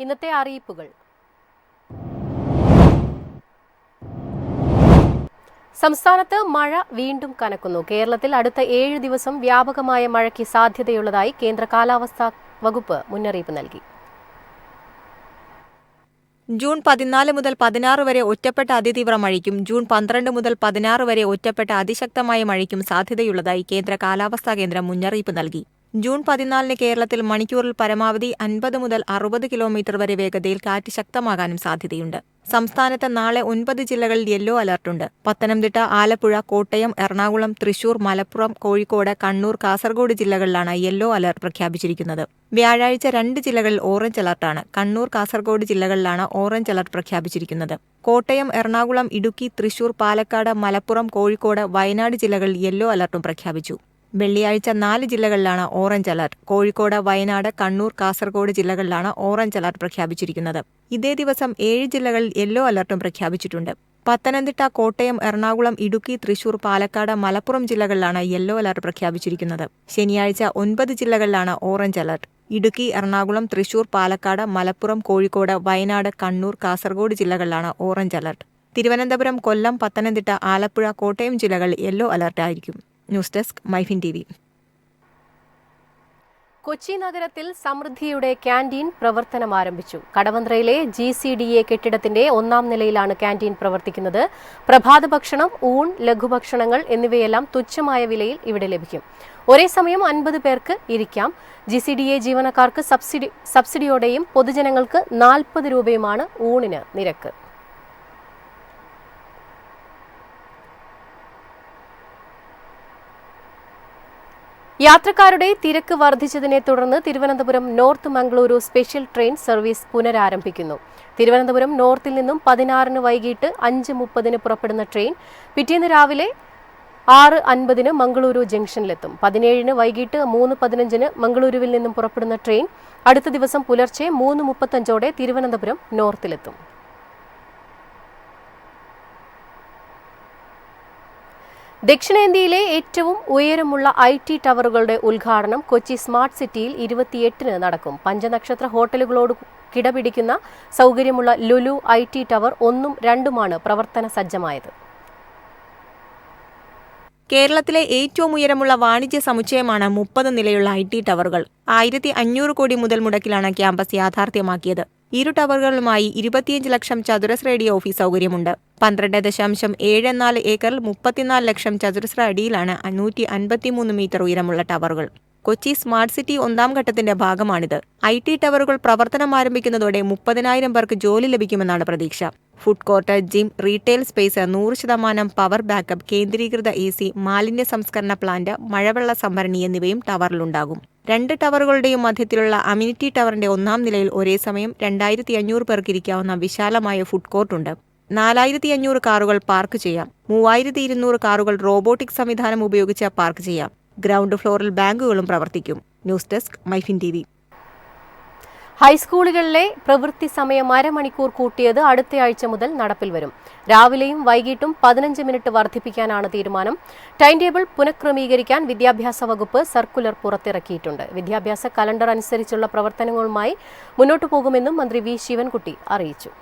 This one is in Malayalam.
ഇന്നത്തെ അറിയിപ്പുകൾ. സംസ്ഥാനത്ത് മഴ വീണ്ടും കനക്കുന്നു. കേരളത്തിൽ അടുത്ത 7 ദിവസം വ്യാപകമായ മഴയ്ക്ക് സാധ്യതയുള്ളതായി കേന്ദ്ര കാലാവസ്ഥാ വകുപ്പ് മുന്നറിയിപ്പ് നൽകി. ജൂൺ 14 മുതൽ 16 വരെ ഒറ്റപ്പെട്ട അതിതീവ്ര മഴയ്ക്കും ജൂൺ 12 മുതൽ 16 വരെ ഒറ്റപ്പെട്ട അതിശക്തമായ മഴയ്ക്കും സാധ്യതയുള്ളതായി കേന്ദ്ര കാലാവസ്ഥാ കേന്ദ്രം മുന്നറിയിപ്പ് നൽകി. ജൂൺ 14 കേരളത്തിൽ മണിക്കൂറിൽ പരമാവധി 50 മുതൽ 60 കിലോമീറ്റർ വരെ വേഗതയിൽ കാറ്റ് ശക്തമാകാനും സാധ്യതയുണ്ട്. സംസ്ഥാനത്ത് നാളെ 9 ജില്ലകളിൽ യെല്ലോ അലർട്ടുണ്ട്. പത്തനംതിട്ട, ആലപ്പുഴ, കോട്ടയം, എറണാകുളം, തൃശൂർ, മലപ്പുറം, കോഴിക്കോട്, കണ്ണൂർ, കാസർഗോഡ് ജില്ലകളിലാണ് യെല്ലോ അലർട്ട് പ്രഖ്യാപിച്ചിരിക്കുന്നത്. വ്യാഴാഴ്ച 2 ജില്ലകളിൽ ഓറഞ്ച് അലർട്ടാണ്. കണ്ണൂർ, കാസർഗോഡ് ജില്ലകളിലാണ് ഓറഞ്ച് അലർട്ട് പ്രഖ്യാപിച്ചിരിക്കുന്നത്. കോട്ടയം, എറണാകുളം, ഇടുക്കി, തൃശൂർ, പാലക്കാട്, മലപ്പുറം, കോഴിക്കോട്, വയനാട് ജില്ലകളിൽ യെല്ലോ അലർട്ടും പ്രഖ്യാപിച്ചു. വെള്ളിയാഴ്ച 4 ജില്ലകളിലാണ് ഓറഞ്ച് അലർട്ട്. കോഴിക്കോട്, വയനാട്, കണ്ണൂർ, കാസർഗോഡ് ജില്ലകളിലാണ് ഓറഞ്ച് അലർട്ട് പ്രഖ്യാപിച്ചിരിക്കുന്നത്. ഇതേ ദിവസം 7 ജില്ലകളിൽ യെല്ലോ അലർട്ടും പ്രഖ്യാപിച്ചിട്ടുണ്ട്. പത്തനംതിട്ട, കോട്ടയം, എറണാകുളം, ഇടുക്കി, തൃശൂർ, പാലക്കാട്, മലപ്പുറം ജില്ലകളിലാണ് യെല്ലോ അലർട്ട് പ്രഖ്യാപിച്ചിരിക്കുന്നത്. ശനിയാഴ്ച 9 ജില്ലകളിലാണ് ഓറഞ്ച് അലർട്ട്. ഇടുക്കി, എറണാകുളം, തൃശൂർ, പാലക്കാട്, മലപ്പുറം, കോഴിക്കോട്, വയനാട്, കണ്ണൂർ, കാസർഗോഡ് ജില്ലകളിലാണ് ഓറഞ്ച് അലർട്ട്. തിരുവനന്തപുരം, കൊല്ലം, പത്തനംതിട്ട, ആലപ്പുഴ, കോട്ടയം ജില്ലകൾ യെല്ലോ അലർട്ടായിരിക്കും. News desk MyFin TV. Kochi നഗരത്തിൽ സമൃദ്ധിയുടെ ക്യാന്റീൻ പ്രവർത്തനം ആരംഭിച്ചു. കടവന്ത്രയിലെ GCDA കെട്ടിടത്തിന്റെ 1ാം നിലയിലാണ് ക്യാന്റീൻ പ്രവർത്തിക്കുന്നത്. പ്രഭാത ഭക്ഷണം, ഊൺ, ലഘുഭക്ഷണങ്ങൾ എന്നിവയെല്ലാം തുച്ഛമായ വിലയിൽ ഇവിടെ ലഭിക്കും. ഒരേ സമയം 50 പേർക്ക് ഇരിക്കാം. GCDA ജീവനക്കാർക്ക് സബ്സിഡിയോടെയും പൊതുജനങ്ങൾക്ക് 40 രൂപയുമാണ് ഊണിന് നിരക്ക്. യാത്രക്കാരുടെ തിരക്ക് വർദ്ധിച്ചതിനെ തുടർന്ന് Thiruvananthapuram north Mangaluru special train service പുനരാരംഭിക്കുന്നു. തിരുവനന്തപുരം നോർത്തിൽ നിന്നും 16-ന് വൈകിട്ട് 5:30-ന് പുറപ്പെടുന്ന ട്രെയിൻ പിറ്റേന്ന് രാവിലെ 6:50-ന് മംഗളൂരു ജംഗ്ഷനിലെത്തും. 17-ന് വൈകിട്ട് 3:15-ന് മംഗളൂരുവിൽ നിന്നും പുറപ്പെടുന്ന ട്രെയിൻ അടുത്ത ദിവസം പുലർച്ചെ 3:35-ഓടെ തിരുവനന്തപുരം നോർത്തിലെത്തും. ദക്ഷിണേന്ത്യയിലെ ഏറ്റവും ഉയരമുള്ള IT ടവറുകളുടെ ഉദ്ഘാടനം കൊച്ചി സ്മാർട്ട് സിറ്റിയിൽ 28-ന് നടക്കും. 5 നക്ഷത്ര ഹോട്ടലുകളോട് കിടപിടിക്കുന്ന സൗകര്യമുള്ള ലുലു IT ടവർ 1ഉം 2ഉമാണ് പ്രവർത്തന സജ്ജമായത്. കേരളത്തിലെ ഏറ്റവും ഉയരമുള്ള വാണിജ്യ സമുച്ചയമാണ് 30 നിലയുള്ള IT ടവറുകൾ. 1500 കോടി മുതൽ മുടക്കിലാണ് ക്യാമ്പസ് യാഥാർത്ഥ്യമാക്കിയത്. ഇരു ടവറുകളുമായി 25 ലക്ഷം ചതുരശ്ര അടി ഓഫീസ് സൗകര്യമുണ്ട്. 12.74 ഏക്കറിൽ 34 ലക്ഷം ചതുരശ്ര അടിയിലാണ് 153 മീറ്റർ ഉയരമുള്ള ടവറുകൾ. കൊച്ചി സ്മാർട്ട് സിറ്റി 1ാം ഘട്ടത്തിന്റെ ഭാഗമാണിത്. IT ടവറുകൾ പ്രവർത്തനം ആരംഭിക്കുന്നതോടെ 30,000 പേർക്ക് ജോലി ലഭിക്കുമെന്നാണ് പ്രതീക്ഷ. Food court, gym, retail space, 100% power backup, കേന്ദ്രീകൃത AC, മാലിന്യ സംസ്കരണ പ്ലാന്റ്, മഴവെള്ള സംഭരണി എന്നിവയും ടവറിലുണ്ടാകും. 2 ടവറുകളുടെയും മധ്യത്തിലുള്ള അമ്യൂണിറ്റി ടവറിന്റെ 1ാം നിലയിൽ ഒരേ സമയം 2500 പേർക്ക് ഇരിക്കാവുന്ന വിശാലമായ ഫുഡ് കോർട്ടുണ്ട്. 4500 കാറുകൾ പാർക്ക് ചെയ്യാം. 3200 കാറുകൾ റോബോട്ടിക് സംവിധാനം ഉപയോഗിച്ച് പാർക്ക് ചെയ്യാം. ഗ്രൗണ്ട് ഫ്ലോറിൽ ബാങ്കുകളും പ്രവർത്തിക്കും. News desk MyFin TV. ഹൈസ്കൂളുകളിലെ പ്രവൃത്തി സമയം അരമണിക്കൂർ കൂട്ടിയത് അടുത്തയാഴ്ച മുതൽ നടപ്പിൽ വരും. രാവിലെയും വൈകിട്ടും 15 മിനിറ്റ് വർദ്ധിപ്പിക്കാനാണ് തീരുമാനം. ടൈം ടേബിൾ പുനഃക്രമീകരിക്കാൻ വിദ്യാഭ്യാസ വകുപ്പ് സർക്കുലർ പുറത്തിറക്കിയിട്ടുണ്ട്. വിദ്യാഭ്യാസ കലണ്ടർ അനുസരിച്ചുള്ള പ്രവർത്തനങ്ങളുമായി മുന്നോട്ടു പോകുമെന്നും മന്ത്രി V. ശിവൻകുട്ടി അറിയിച്ചു.